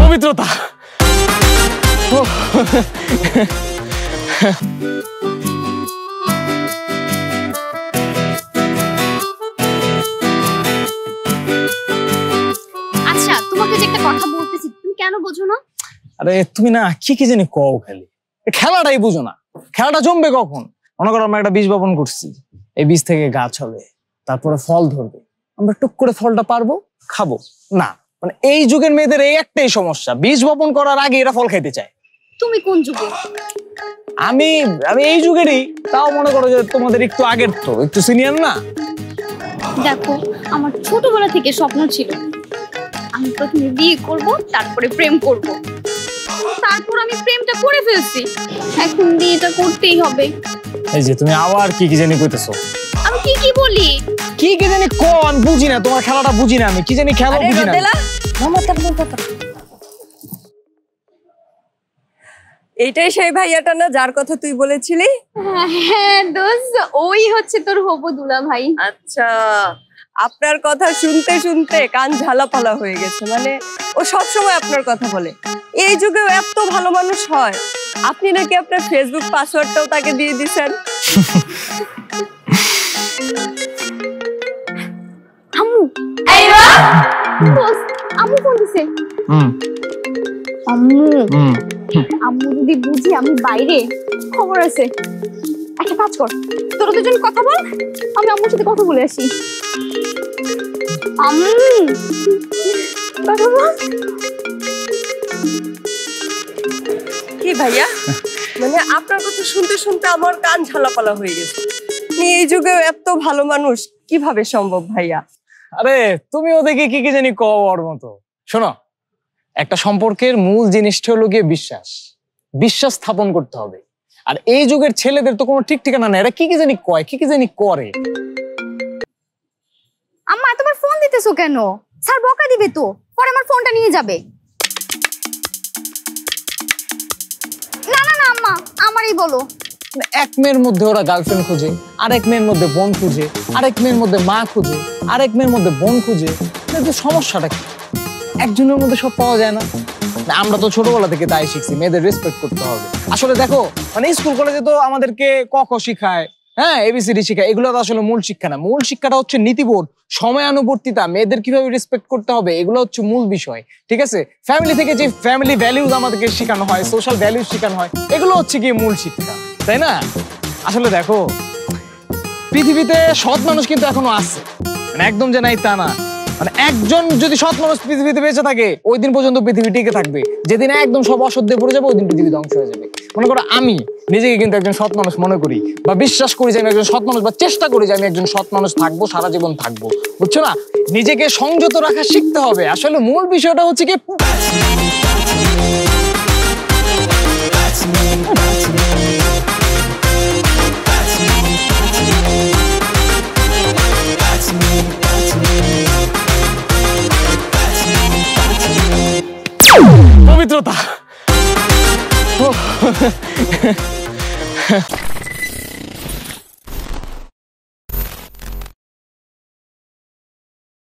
পবিত্রতা। আচ্ছা, তোমাকে যে একটা কথা বলতেছি তুমি কেন বোঝো না? আরে তুমি না কি কি জানি কও খালি, খেলাটাই বুঝো না। খেলাটা জমবে কখন? মনে করো আমরা একটা বীজ বপন করছি, এই বীজ থেকে গাছ হবে, তারপরে ফল ধরবে, আমরা টুক করে ফলটা পারবো, খাবো না। মানে এই যুগের মেয়েদের এই একটাই সমস্যা, বীজ বপন করার আগে এরা ফল খাইতে চায়। তুমি কোন যুগে? আমি আমি এই যুগেরই, তাও মনে করো যে তোমাদের একটু আগের, তো একটু সিনিয়র না। দেখো, আমার ছোটবেলা থেকে স্বপ্ন ছিল আমি প্রথমে বিয়ে করব, তারপরে প্রেম করব। তারপর আমি প্রেমটা করে ফেলছি, এখন বিয়েটা করতেই হবে। এই যে তুমি আবার কি কি জানি কইতেছো। আমি কি কি বলি? কি কি জানি কো, আমি বুঝি না, তোমার খেলাটা বুঝি না, আমি কি জানি খেলা বুঝি না। এইটাই সেই ভাইয়াটা না যার কথা তুই বলেছিলি? হ্যাঁ দোস্ত, ওই হচ্ছে তোর হবু দুলা ভাই। আচ্ছা, আপনার কথা শুনতে শুনতে কান ঝালাপালা হয়ে গেছে। মানে ও সব সময় আপনার কথা বলে। এই যুগেও এত ভালো মানুষ হয়। আপনি নাকি আপনার ফেসবুক পাসওয়ার্ডটাও তাকে দিয়ে দিয়েছেন। আম্মু, দোস্ত, আম্মু ফোন দিছে। আম্মু আম্মু যদি বুঝি আমি বাইরে, খবর আছে। একটা কাজ কর, তোরা দুজন কথা বল, আমি আম্মুর সাথে কথা বলে আসি। আম্মু কথা বল। কি ভাইয়া, মানে আপনার কথা শুনতে শুনতে আমার কান ঝালাপালা হয়ে গেছে। এই যুগেও এত ভালো মানুষ কিভাবে সম্ভব ভাইয়া? আরে তুমি ওদেরকে কি কি জানি কও ওর মতো। শোনো, একটা সম্পর্কের মূল জিনিসটা হলো গিয়ে বিশ্বাস। বিশ্বাস স্থাপন করতে হবে। আর এই যুগের ছেলেদের তো কোনো ঠিক ঠিকানা নেই, এরা কি কি জানি কয়, কি কি জানি করে। আম্মা তোমার ফোন দিতেছো কেন? স্যার বকা দিবে তো, পরে আমার ফোনটা নিয়ে যাবে। না না না আম্মা, আমারই বলো। এক মেয়ের মধ্যে ওরা গার্লফ্রেন্ড খুঁজে, আরেক মেয়ের মধ্যে বোন খুঁজে, আরেক মেয়ের মধ্যে মা খুঁজে, আরেক মেয়ের মধ্যে বোন খুঁজে। সমস্যাটা কি? একজনের মধ্যে সব পাওয়া যায় না। আমরা তো ছোটবেলা থেকে তাই শিখছি, মেয়েদের রেসপেক্ট করতে হবে। আসলে দেখো, মানে স্কুল কলেজে তো আমাদেরকে ক খ শিখায়, হ্যাঁ এবিসিডি শিখায়, এগুলো তো আসলে মূল শিক্ষা না। মূল শিক্ষাটা হচ্ছে নীতিবোধ, সময়ানুবর্তিতা, মেয়েদের কিভাবে রেসপেক্ট করতে হবে, এগুলো হচ্ছে মূল বিষয়। ঠিক আছে, ফ্যামিলি থেকে যে ফ্যামিলি ভ্যালিউজ আমাদেরকে শেখানো হয়, সোশ্যাল ভ্যালিউজ শেখানো হয়, এগুলো হচ্ছে কি মূল শিক্ষা, তাই না? আসলে দেখো, পৃথিবীতে সৎ মানুষ কিন্তু এখনো আছে, মানে একদম যে নাই তা না। মানে একজন যদি সৎ মানুষ পৃথিবীতে বেঁচে থাকে, ওই দিন পর্যন্ত পৃথিবী টিকে থাকবে। যেদিন একদম সব অসৎ পড়ে যাবে, ওই দিন পৃথিবী ধ্বংস হয়ে যাবে। মনে করো আমি নিজেকে কিন্তু একজন সৎ মানুষ মনে করি, বা বিশ্বাস করি যে আমি একজন সৎ মানুষ, বা চেষ্টা করি যে আমি একজন সৎ মানুষ থাকবো, সারা জীবন থাকবো। বুঝছো না? নিজেকে সংযত রাখা শিখতে হবে। আসলে মূল বিষয়টা হচ্ছে কি, পবিত্রতা।